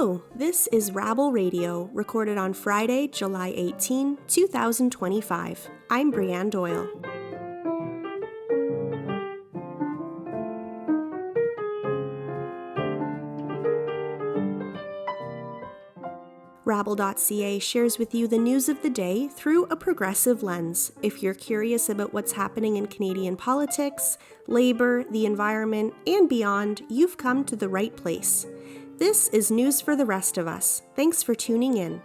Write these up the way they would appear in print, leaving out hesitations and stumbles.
Hello, this is Rabble Radio, recorded on Friday, July 18, 2025. I'm Brianne Doyle. Rabble.ca shares with you the news of the day through a progressive lens. If you're curious about what's happening in Canadian politics, labor, the environment, and beyond, you've come to the right place. This is news for the rest of us. Thanks for tuning in.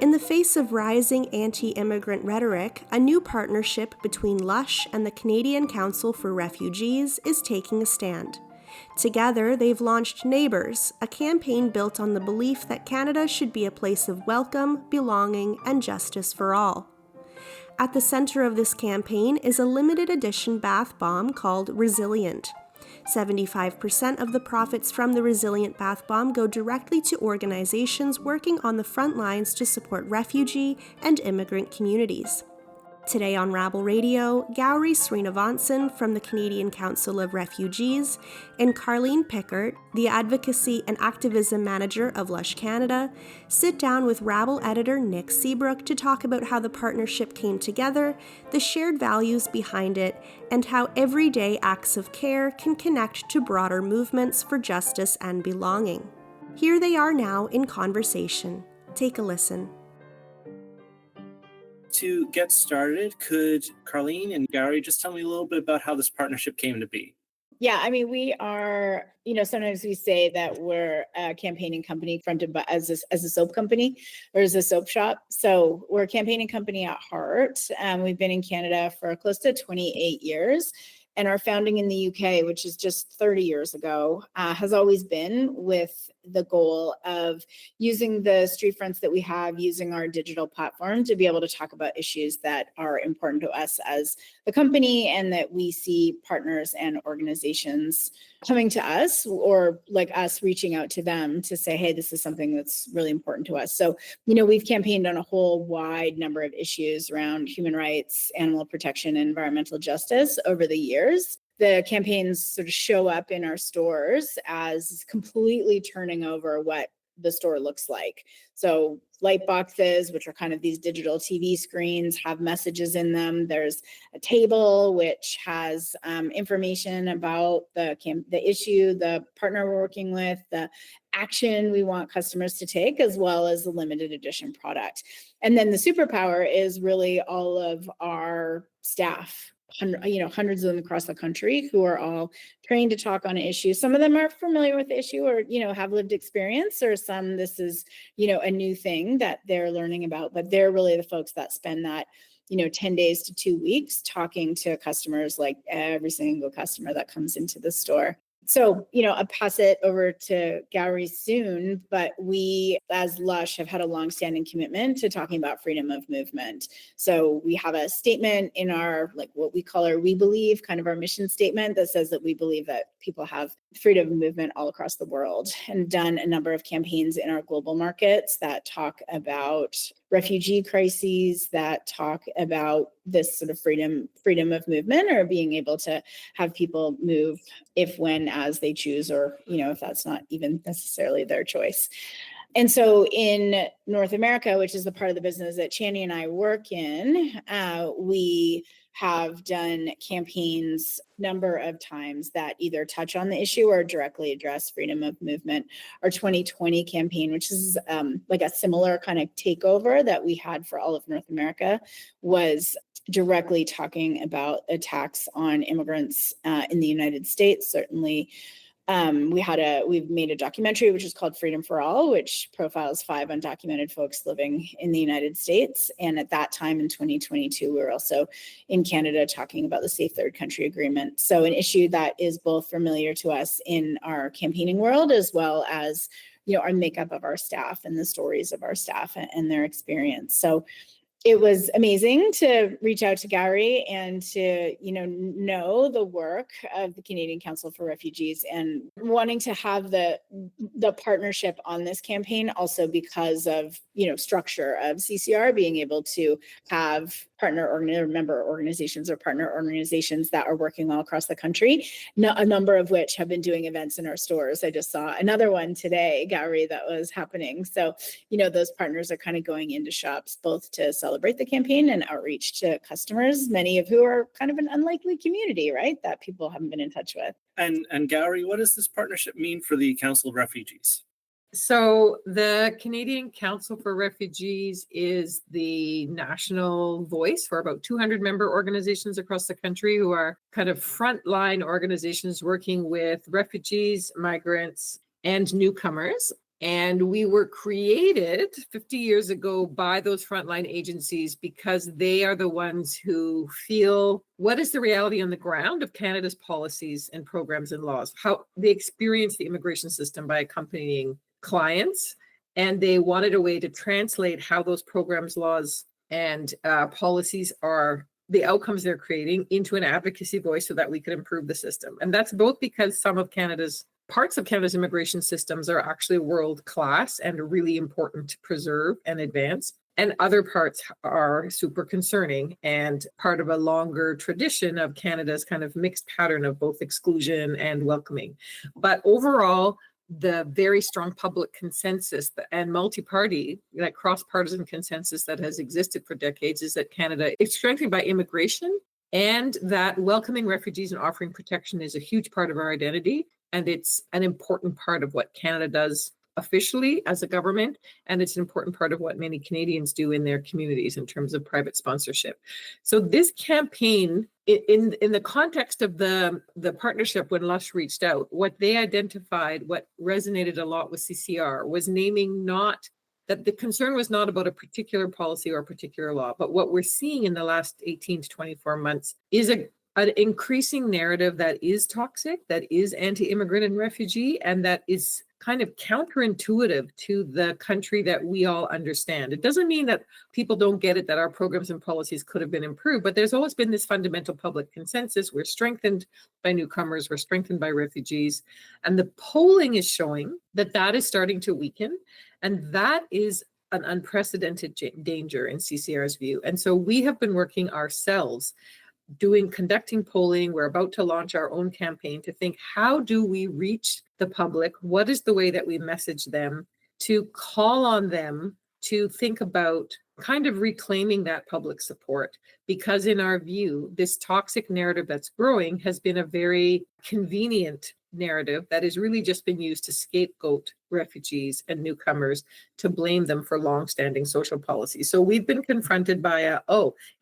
In the face of rising anti-immigrant rhetoric, a new partnership between Lush and the Canadian Council for Refugees is taking a stand. Together, they've launched Neighbours, a campaign built on the belief that Canada should be a place of welcome, belonging, and justice for all. At the center of this campaign is a limited edition bath bomb called Resilient. 75% of the profits from the Resilient bath bomb go directly to organizations working on the front lines to support refugee and immigrant communities. Today on Rabble Radio, Gauri Sreenivasan from the Canadian Council of Refugees and Carleen Pickard, the Advocacy and Activism Manager of Lush Canada, sit down with Rabble editor Nick Seebruch to talk about how the partnership came together, the shared values behind it, and how everyday acts of care can connect to broader movements for justice and belonging. Here they are now in conversation. Take a listen. To get started, could Carleen and Gauri just tell me a little bit about how this partnership came to be? Yeah, I mean, we are, sometimes we say that we're a campaigning company fronted by as a soap company or as a soap shop. So we're a campaigning company at heart. We've been in Canada for close to 28 years. And our founding in the UK, which is just 30 years ago, has always been with the goal of using the street fronts that we have, using our digital platform to be able to talk about issues that are important to us as the company and that we see partners and organizations coming to us or like us reaching out to them to say, hey, this is something that's really important to us. So, we've campaigned on a whole wide number of issues around human rights, animal protection, and environmental justice over the years. The campaigns sort of show up in our stores as completely turning over what the store looks like. So light boxes, which are kind of these digital TV screens, have messages in them. There's a table which has information about the issue, the partner we're working with, the action we want customers to take, as well as the limited edition product. And then the superpower is really all of our staff. Hundreds of them across the country who are all trained to talk on an issue. Some of them are familiar with the issue or, have lived experience, or some this is, a new thing that they're learning about, but they're really the folks that spend that, 10 days to 2 weeks talking to customers, like every single customer that comes into the store. So, I'll pass it over to Gauri soon, but we, as Lush, have had a longstanding commitment to talking about freedom of movement. So we have a statement in our, what we call our We Believe, kind of our mission statement that says that we believe that people have freedom of movement all across the world, and done a number of campaigns in our global markets that talk about refugee crises, that talk about this sort of freedom of movement, or being able to have people move if, when, as they choose, or, if that's not even necessarily their choice. And so in North America, which is the part of the business that Channy and I work in, we have done campaigns number of times that either touch on the issue or directly address freedom of movement. Our 2020 campaign, which is like a similar kind of takeover that we had for all of North America, was directly talking about attacks on immigrants in the United States. Certainly, we've made a documentary which is called Freedom for All, which profiles 5 undocumented folks living in the United States. And at that time in 2022, we were also in Canada talking about the Safe Third Country Agreement. So an issue that is both familiar to us in our campaigning world, as well as, our makeup of our staff and the stories of our staff and their experience. So it was amazing to reach out to Gauri and to, know the work of the Canadian Council for Refugees and wanting to have the partnership on this campaign also because of, structure of CCR being able to have member organizations or partner organizations that are working all across the country, a number of which have been doing events in our stores. I just saw another one today, Gauri, that was happening. So, those partners are kind of going into shops both to celebrate the campaign and outreach to customers, many of who are kind of an unlikely community, right, that people haven't been in touch with. And Gauri, what does this partnership mean for the Council of Refugees? So the Canadian Council for Refugees is the national voice for about 200 member organizations across the country who are kind of frontline organizations working with refugees, migrants, and newcomers. And we were created 50 years ago by those frontline agencies because they are the ones who feel what is the reality on the ground of Canada's policies and programs and laws, how they experience the immigration system by accompanying clients, and they wanted a way to translate how those programs, laws, and policies are the outcomes they're creating into an advocacy voice so that we could improve the system. And that's both because some of parts of Canada's immigration systems are actually world class and really important to preserve and advance. And other parts are super concerning and part of a longer tradition of Canada's kind of mixed pattern of both exclusion and welcoming. But overall, the very strong public consensus and multi-party, like cross-partisan consensus that has existed for decades is that Canada is strengthened by immigration and that welcoming refugees and offering protection is a huge part of our identity. And it's an important part of what Canada does officially as a government. And it's an important part of what many Canadians do in their communities in terms of private sponsorship. So this campaign, in the context of the partnership when Lush reached out, what they identified, what resonated a lot with CCR was naming not that the concern was not about a particular policy or a particular law, but what we're seeing in the last 18 to 24 months is an increasing narrative that is toxic, that is anti-immigrant and refugee, and that is kind of counterintuitive to the country that we all understand. It doesn't mean that people don't get it, that our programs and policies could have been improved, but there's always been this fundamental public consensus. We're strengthened by newcomers, we're strengthened by refugees. And the polling is showing that that is starting to weaken. And that is an unprecedented danger in CCR's view. And so we have been working ourselves conducting polling. We're about to launch our own campaign to think, how do we reach the public? What is the way that we message them to call on them to think about kind of reclaiming that public support? Because in our view, this toxic narrative that's growing has been a very convenient narrative that has really just been used to scapegoat refugees and newcomers, to blame them for longstanding social policies. So we've been confronted by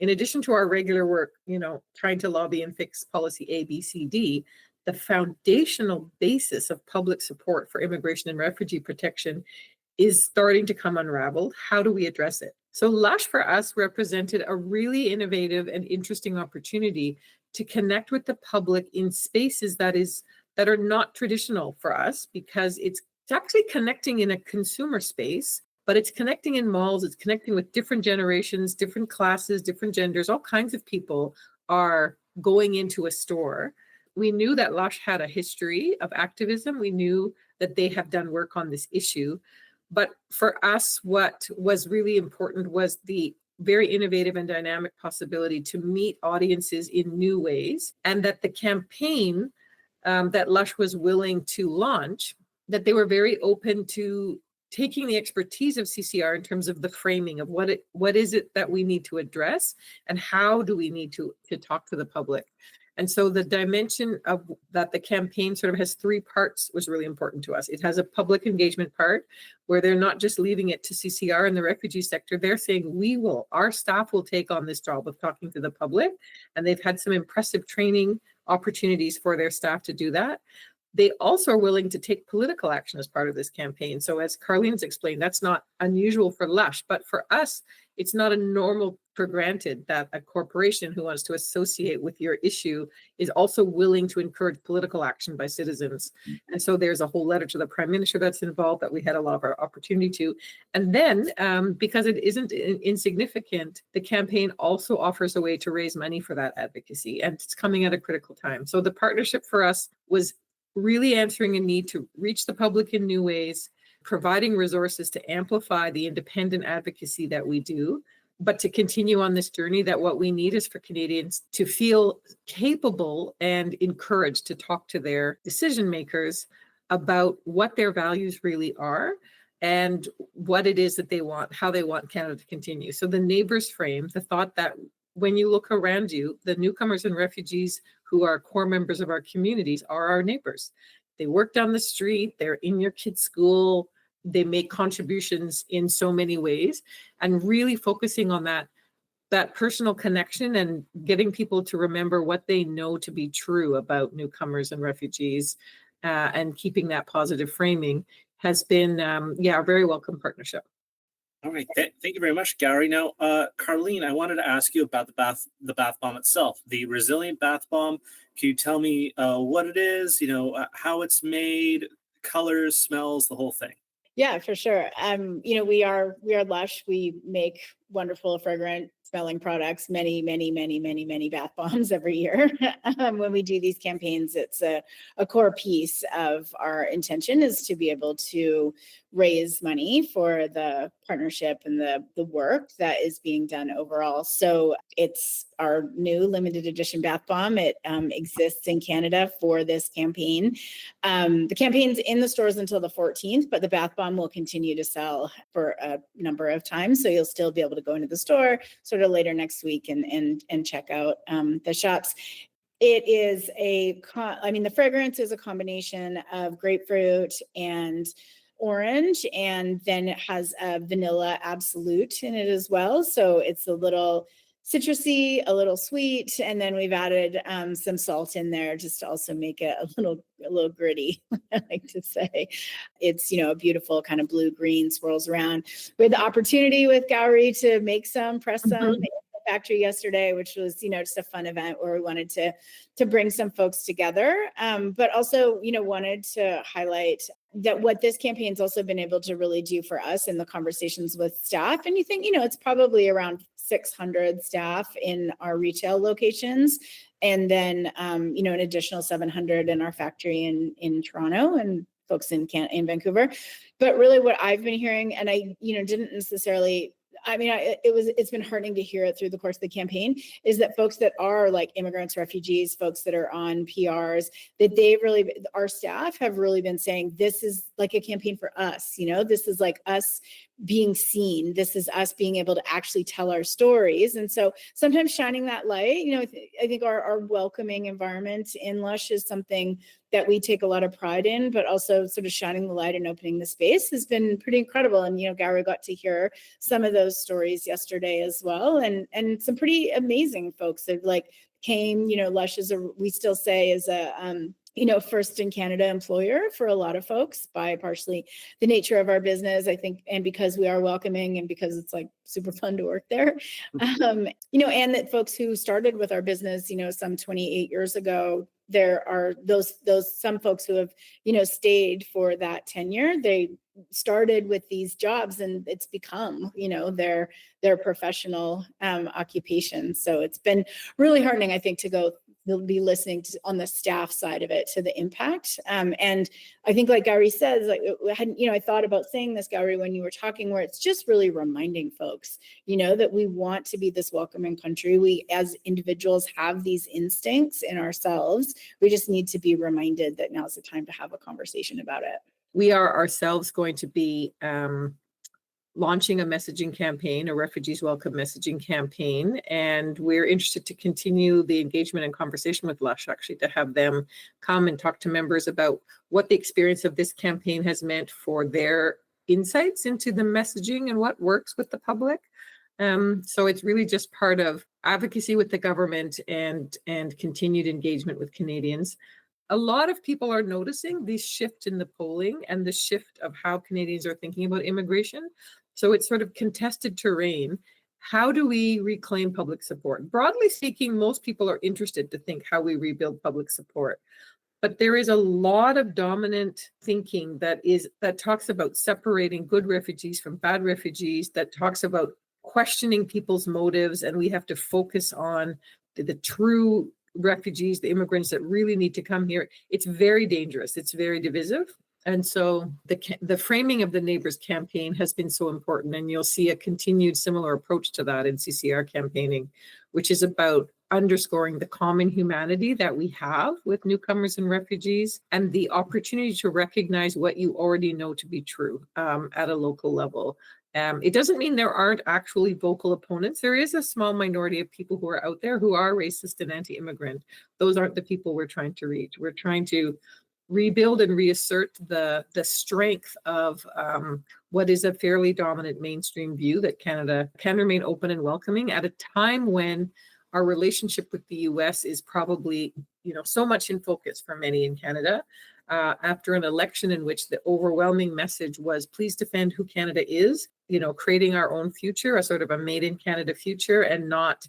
in addition to our regular work, trying to lobby and fix policy A, B, C, D, the foundational basis of public support for immigration and refugee protection is starting to come unraveled. How do we address it? So Lush for us represented a really innovative and interesting opportunity to connect with the public in spaces that are not traditional for us, because it's actually connecting in a consumer space, but it's connecting in malls, it's connecting with different generations, different classes, different genders, all kinds of people are going into a store. We knew that Lush had a history of activism. We knew that they have done work on this issue. But for us, what was really important was the very innovative and dynamic possibility to meet audiences in new ways, and that the campaign that Lush was willing to launch, that they were very open to taking the expertise of CCR in terms of the framing of what is it that we need to address and how do we need to talk to the public. And so the dimension of that the campaign sort of has three parts was really important to us. It has a public engagement part where they're not just leaving it to CCR and the refugee sector. They're saying our staff will take on this job of talking to the public. And they've had some impressive training opportunities for their staff to do that. They also are willing to take political action as part of this campaign. So as Carleen's explained, that's not unusual for Lush, but for us, it's not a normal for granted that a corporation who wants to associate with your issue is also willing to encourage political action by citizens. And so there's a whole letter to the Prime Minister that's involved that we had a lot of our opportunity to. And then because it isn't insignificant, the campaign also offers a way to raise money for that advocacy, and it's coming at a critical time. So the partnership for us was really answering a need to reach the public in new ways, providing resources to amplify the independent advocacy that we do, but to continue on this journey that what we need is for Canadians to feel capable and encouraged to talk to their decision makers about what their values really are and what it is that they want, how they want Canada to continue. So the Neighbours frame, the thought that when you look around you, the newcomers and refugees who are core members of our communities are our neighbors. They work down the street, they're in your kid's school, they make contributions in so many ways, and really focusing on that personal connection and getting people to remember what they know to be true about newcomers and refugees, and keeping that positive framing has been, a very welcome partnership. All right, thank you very much, Gauri. Now, Carleen, I wanted to ask you about the bath bomb itself, the Resilient Bath Bomb. Can you tell me what it is? How it's made, colors, smells, the whole thing. Yeah, for sure. We are Lush. We make wonderful, fragrant smelling products, many bath bombs every year. When we do these campaigns, it's a core piece of our intention is to be able to raise money for the partnership and the work that is being done overall. So it's our new limited edition bath bomb. It exists in Canada for this campaign. The campaign's in the stores until the 14th, but the bath bomb will continue to sell for a number of times. So you'll still be able to go into the store sort of later next week and check out the shops. It is the fragrance is a combination of grapefruit and orange, and then it has a vanilla absolute in it as well. So it's a little citrusy, a little sweet, and then we've added some salt in there just to also make it a little gritty. I like to say it's a beautiful kind of blue-green swirls around. We had the opportunity with Gauri to make press some in the factory yesterday, which was just a fun event where we wanted to bring some folks together, but also wanted to highlight that what this campaign's also been able to really do for us in the conversations with staff. And you think it's probably around 600 staff in our retail locations, and then an additional 700 in our factory in Toronto and folks in Vancouver. But really what I've been hearing, and I didn't necessarily, it's been heartening to hear it through the course of the campaign, is that folks that are like immigrants, refugees, folks that are on PRs, that our staff have really been saying, this is like a campaign for us. This is like us being seen. This is us being able to actually tell our stories. And so sometimes shining that light, I think our welcoming environment in Lush is something that we take a lot of pride in, but also sort of shining the light and opening the space has been pretty incredible. And, Gauri got to hear some of those stories yesterday as well. And some pretty amazing folks that came, Lush we still say is a, first in Canada employer for a lot of folks by partially the nature of our business, I think, and because we are welcoming and because it's super fun to work there. And that folks who started with our business, some 28 years ago, there are some folks who have, stayed for that tenure. They started with these jobs and it's become, their professional occupation. So it's been really heartening, I think, to be listening to, on the staff side of it, to the impact. And I think, like Gauri says, I thought about saying this, Gauri, when you were talking, where it's just really reminding folks, that we want to be this welcoming country. We, as individuals, have these instincts in ourselves. We just need to be reminded that now's the time to have a conversation about it. We are ourselves going to be launching a messaging campaign, a Refugees Welcome messaging campaign, and we're interested to continue the engagement and conversation with Lush, actually, to have them come and talk to members about what the experience of this campaign has meant for their insights into the messaging and what works with the public. So it's really just part of advocacy with the government and continued engagement with Canadians. A lot of people are noticing this shift in the polling and the shift of how Canadians are thinking about immigration. So it's sort of contested terrain. how do we reclaim public support? Broadly speaking, most people are interested to think how we rebuild public support. But there is a lot of dominant thinking that talks about separating good refugees from bad refugees, that talks about questioning people's motives, and we have to focus on the true refugees, the immigrants that really need to come here. It's very dangerous. It's very divisive. And so the framing of the Neighbours campaign has been so important, and you'll see a continued similar approach to that in CCR campaigning, which is about underscoring the common humanity that we have with newcomers and refugees, and the opportunity to recognize what you already know to be true at a local level. It doesn't mean there aren't actually vocal opponents. There is a small minority of people who are out there who are racist and anti-immigrant. Those aren't the people we're trying to reach. We're trying to rebuild and reassert the strength of what is a fairly dominant mainstream view that Canada can remain open and welcoming at a time when our relationship with the US is probably, so much in focus for many in Canada, after an election in which the overwhelming message was, please defend who Canada is, creating our own future, a sort of a made in Canada future, and not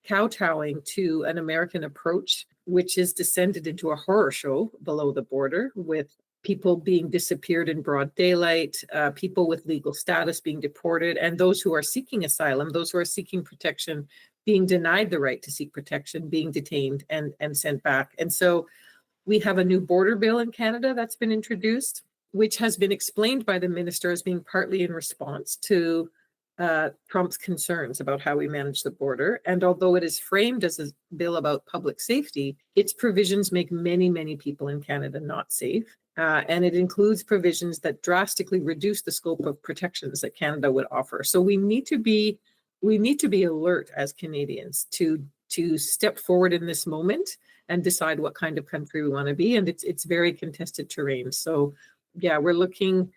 kowtowing to an American approach, which has descended into a horror show below the border, with people being disappeared in broad daylight, people with legal status being deported, and those who are seeking asylum, those who are seeking protection, being denied the right to seek protection, being detained and sent back. And so we have a new border bill in Canada that's been introduced, which has been explained by the minister as being partly in response to Trump's concerns about how we manage the border. And although it is framed as a bill about public safety, its provisions make many, many people in Canada not safe. And it includes provisions that drastically reduce the scope of protections that Canada would offer. So we need to be alert as Canadians to step forward in this moment and decide what kind of country we want to be. And it's very contested terrain. So yeah, we're looking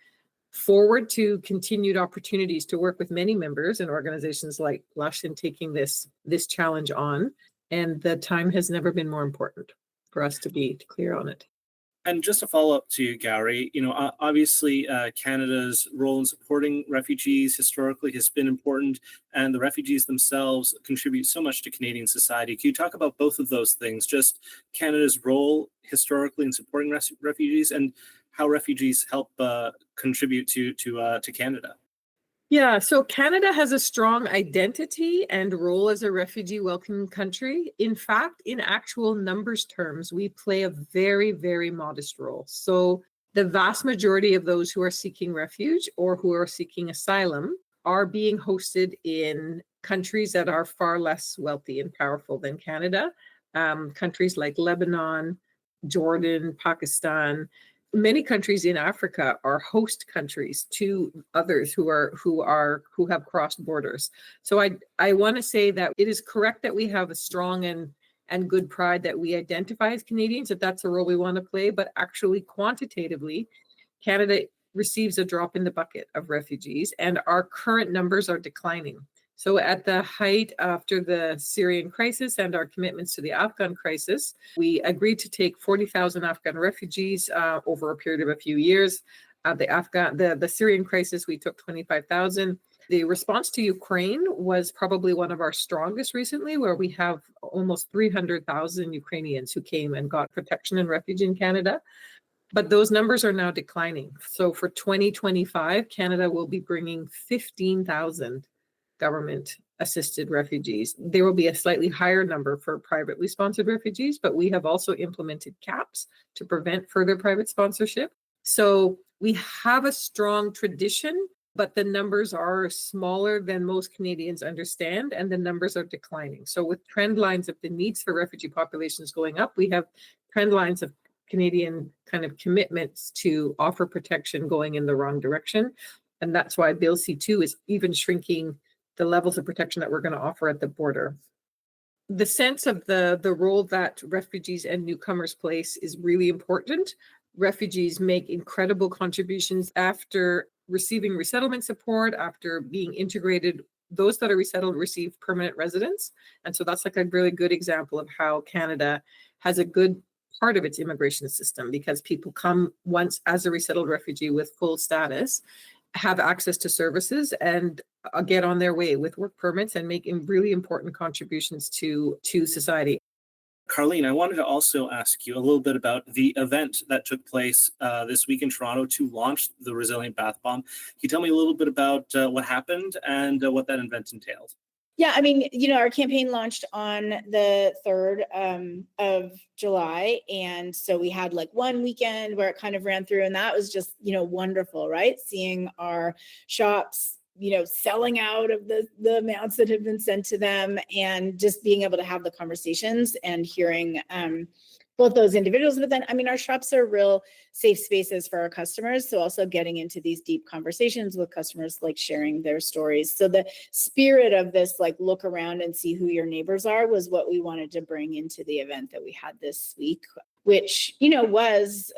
forward to continued opportunities to work with many members and organizations like Lush in taking this challenge on. And the time has never been more important for us to be clear on it. And just to follow up to Gauri, obviously Canada's role in supporting refugees historically has been important, and the refugees themselves contribute so much to Canadian society. Can you talk about both of those things, just Canada's role historically in supporting refugees and how refugees help contribute to Canada? Yeah, so Canada has a strong identity and role as a refugee welcoming country. In fact, in actual numbers terms, we play a very, very modest role. So the vast majority of those who are seeking refuge or who are seeking asylum are being hosted in countries that are far less wealthy and powerful than Canada. Countries like Lebanon, Jordan, Pakistan. Many countries in Africa are host countries to others who have crossed borders. So I want to say that it is correct that we have a strong and good pride that we identify as Canadians, that that's a role we want to play, but actually quantitatively, Canada receives a drop in the bucket of refugees, and our current numbers are declining. So at the height after the Syrian crisis and our commitments to the Afghan crisis, we agreed to take 40,000 Afghan refugees over a period of a few years. The Syrian crisis, we took 25,000. The response to Ukraine was probably one of our strongest recently, where we have almost 300,000 Ukrainians who came and got protection and refuge in Canada. But those numbers are now declining. So for 2025, Canada will be bringing 15,000 government-assisted refugees. There will be a slightly higher number for privately sponsored refugees, but we have also implemented caps to prevent further private sponsorship. So we have a strong tradition, but the numbers are smaller than most Canadians understand, and the numbers are declining. So with trend lines of the needs for refugee populations going up, we have trend lines of Canadian kind of commitments to offer protection going in the wrong direction. And that's why Bill C2 is even shrinking the levels of protection that we're going to offer at the border. The sense of the role that refugees and newcomers play is really important. Refugees make incredible contributions after receiving resettlement support, after being integrated. Those that are resettled receive permanent residence. And so that's like a really good example of how Canada has a good part of its immigration system, because people come once as a resettled refugee with full status, have access to services, and get on their way with work permits and make really important contributions to society. Carleen, I wanted to also ask you a little bit about the event that took place this week in Toronto to launch the Resilient Bath Bomb. Can you tell me a little bit about what happened and what that event entailed? Yeah, I mean, our campaign launched on the 3rd of July. And so we had like one weekend where it kind of ran through, and that was just, wonderful, right? Seeing our shops, selling out of the amounts that have been sent to them, and just being able to have the conversations and hearing both those individuals. But then, I mean, our shops are real safe spaces for our customers. So also getting into these deep conversations with customers, like sharing their stories. So the spirit of this, like, look around and see who your neighbors are, was what we wanted to bring into the event that we had this week, which, was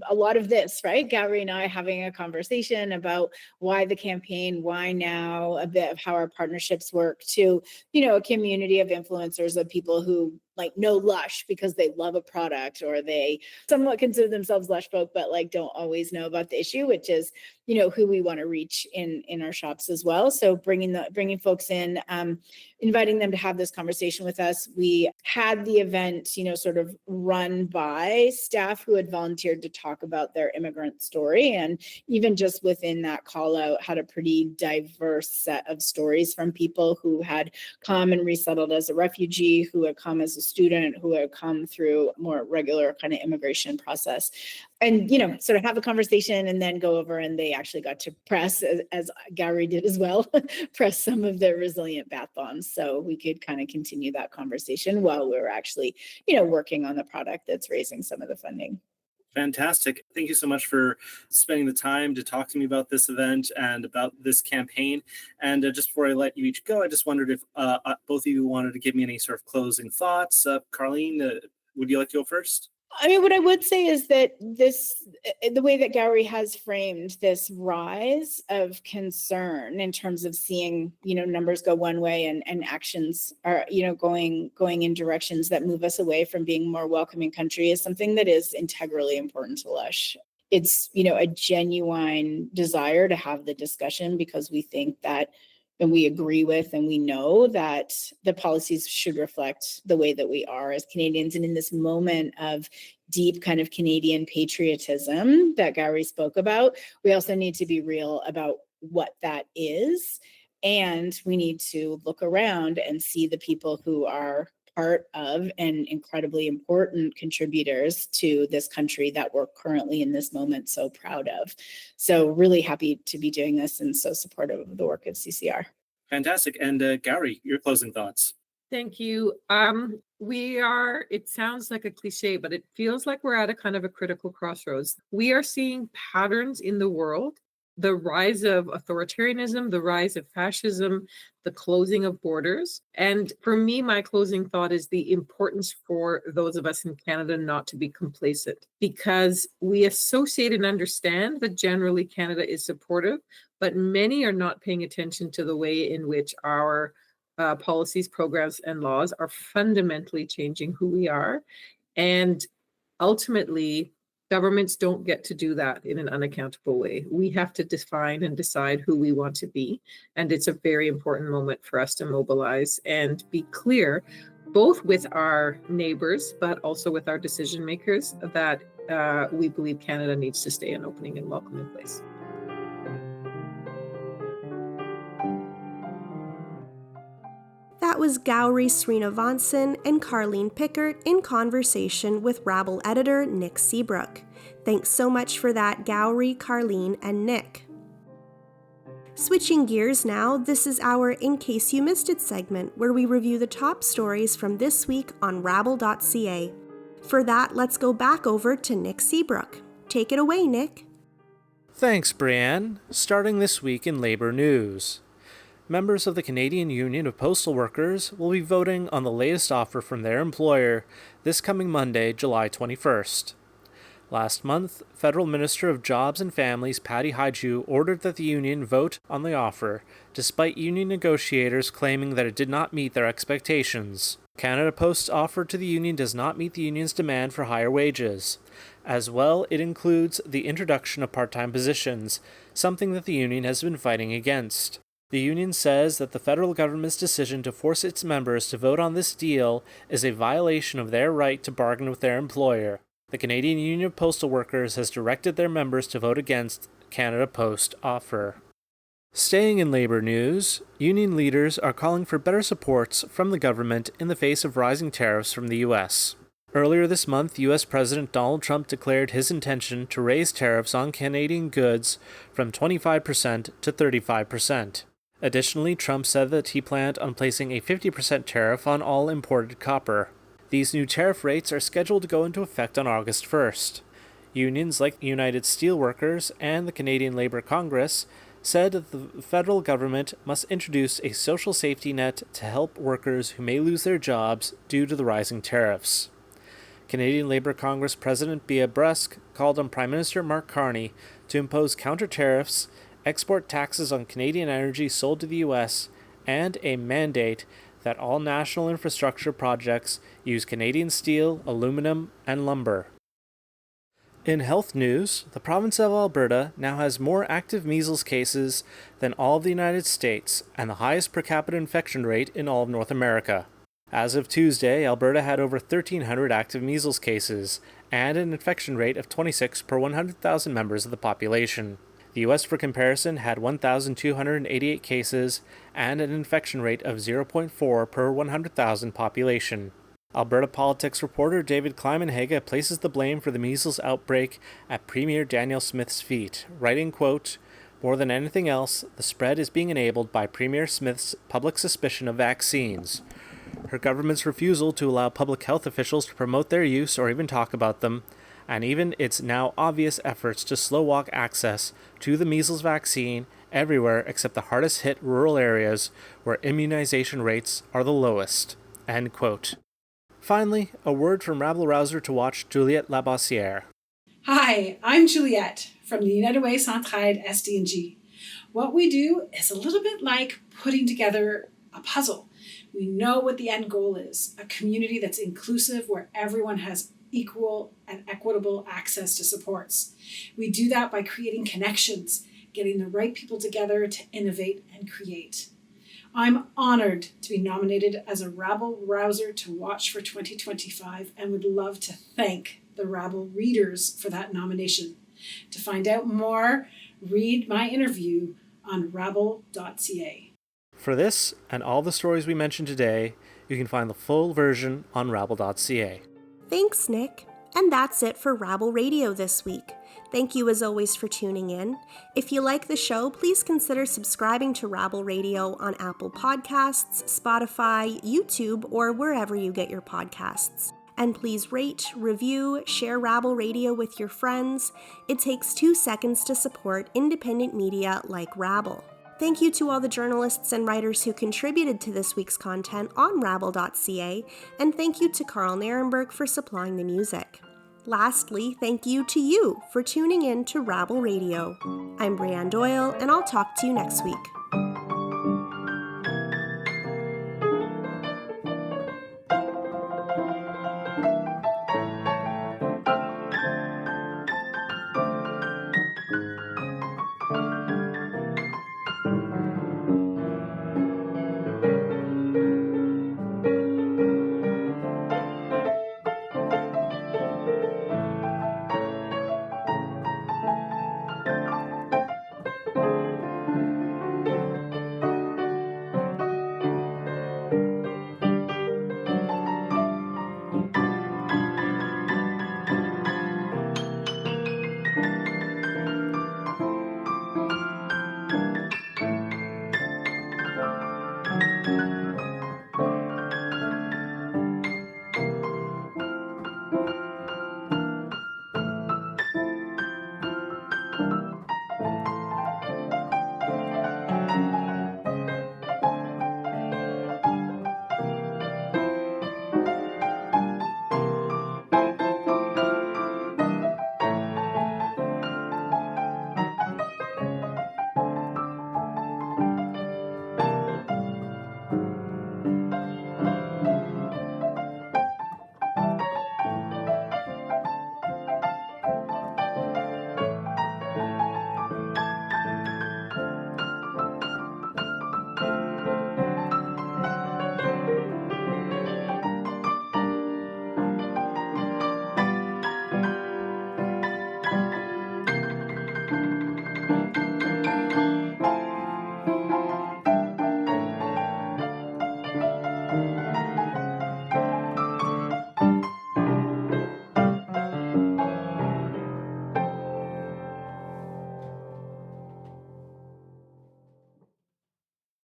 a lot of this, right? Gauri and I having a conversation about why the campaign, why now, a bit of how our partnerships work, to, a community of influencers, of people who like know Lush because they love a product, or they somewhat consider themselves Lush folk, but like don't always know about the issue, which is, who we want to reach in our shops as well. So bringing folks in, inviting them to have this conversation with us. We had the event, sort of run by staff who had volunteered to talk about their immigrant story. And even just within that call out, had a pretty diverse set of stories from people who had come and resettled as a refugee, who had come as a student, who had come through a more regular kind of immigration process. And, sort of have a conversation, and then go over, and they actually got to press, as Gauri did as well, press some of the Resilient Bath Bombs. So we could kind of continue that conversation while we were actually, working on the product that's raising some of the funding. Fantastic. Thank you so much for spending the time to talk to me about this event and about this campaign. And just before I let you each go, I just wondered if both of you wanted to give me any sort of closing thoughts. Carleen, would you like to go first? I mean, what I would say is that the way that Gauri has framed this rise of concern in terms of seeing, numbers go one way, and actions are, going in directions that move us away from being a more welcoming country, is something that is integrally important to Lush. It's, a genuine desire to have the discussion, because we think that, and we agree with, and we know that the policies should reflect the way that we are as Canadians. And in this moment of deep kind of Canadian patriotism that Gauri spoke about, we also need to be real about what that is. And we need to look around and see the people who are part of and incredibly important contributors to this country that we're currently in this moment so proud of. So really happy to be doing this, and so supportive of the work of CCR. Fantastic. And Gauri, your closing thoughts. Thank you. It sounds like a cliche, but it feels like we're at a kind of a critical crossroads. We are seeing patterns in the world, the rise of authoritarianism, the rise of fascism, the closing of borders. And for me, my closing thought is the importance for those of us in Canada not to be complacent, because we associate and understand that generally Canada is supportive, but many are not paying attention to the way in which our policies, programs, and laws are fundamentally changing who we are. And ultimately, governments don't get to do that in an unaccountable way. We have to define and decide who we want to be. And it's a very important moment for us to mobilize and be clear, both with our neighbors, but also with our decision makers, that we believe Canada needs to stay an opening and welcoming place. That was Gauri Sreenivasan and Carleen Pickard in conversation with Rabble editor Nick Seebruch. Thanks so much for that, Gauri, Carleen, and Nick. Switching gears now, this is our In Case You Missed It segment, where we review the top stories from this week on rabble.ca. For that, let's go back over to Nick Seebruch. Take it away, Nick. Thanks, Brianne. Starting this week in labor news. Members of the Canadian Union of Postal Workers will be voting on the latest offer from their employer this coming Monday, July 21st. Last month, Federal Minister of Jobs and Families Patty Hajdu ordered that the union vote on the offer, despite union negotiators claiming that it did not meet their expectations. Canada Post's offer to the union does not meet the union's demand for higher wages. As well, it includes the introduction of part-time positions, something that the union has been fighting against. The union says that the federal government's decision to force its members to vote on this deal is a violation of their right to bargain with their employer. The Canadian Union of Postal Workers has directed their members to vote against Canada Post offer. Staying in labor news, union leaders are calling for better supports from the government in the face of rising tariffs from the U.S. Earlier this month, U.S. President Donald Trump declared his intention to raise tariffs on Canadian goods from 25% to 35%. Additionally, Trump said that he planned on placing a 50% tariff on all imported copper. These new tariff rates are scheduled to go into effect on August 1st. Unions like United Steelworkers and the Canadian Labour Congress said that the federal government must introduce a social safety net to help workers who may lose their jobs due to the rising tariffs. Canadian Labour Congress President Bea Brusk called on Prime Minister Mark Carney to impose counter tariffs, export taxes on Canadian energy sold to the U.S., and a mandate that all national infrastructure projects use Canadian steel, aluminum, and lumber. In health news, the province of Alberta now has more active measles cases than all of the United States and the highest per capita infection rate in all of North America. As of Tuesday, Alberta had over 1,300 active measles cases and an infection rate of 26 per 100,000 members of the population. The U.S., for comparison, had 1,288 cases and an infection rate of 0.4 per 100,000 population. Alberta politics reporter David Climenhaga places the blame for the measles outbreak at Premier Danielle Smith's feet, writing, quote, "More than anything else, the spread is being enabled by Premier Smith's public suspicion of vaccines. Her government's refusal to allow public health officials to promote their use or even talk about them, and even its now obvious efforts to slow walk access to the measles vaccine everywhere except the hardest hit rural areas where immunization rates are the lowest." End quote. Finally, a word from rabble rouser to watch Juliette Labossière. Hi, I'm Juliette from the United Way Centraide SD&G. What we do is a little bit like putting together a puzzle. We know what the end goal is, a community that's inclusive where everyone has equal and equitable access to supports. We do that by creating connections, getting the right people together to innovate and create. I'm honored to be nominated as a rabble rouser to watch for 2025 and would love to thank the rabble readers for that nomination. To find out more, read my interview on rabble.ca. For this and all the stories we mentioned today, you can find the full version on rabble.ca. Thanks, Nick. And that's it for Rabble Radio this week. Thank you as always for tuning in. If you like the show, please consider subscribing to Rabble Radio on Apple Podcasts, Spotify, YouTube, or wherever you get your podcasts. And please rate, review, share Rabble Radio with your friends. It takes 2 seconds to support independent media like Rabble. Thank you to all the journalists and writers who contributed to this week's content on rabble.ca, and thank you to Carl Narenberg for supplying the music. Lastly, thank you to you for tuning in to Rabble Radio. I'm Brianne Doyle, and I'll talk to you next week.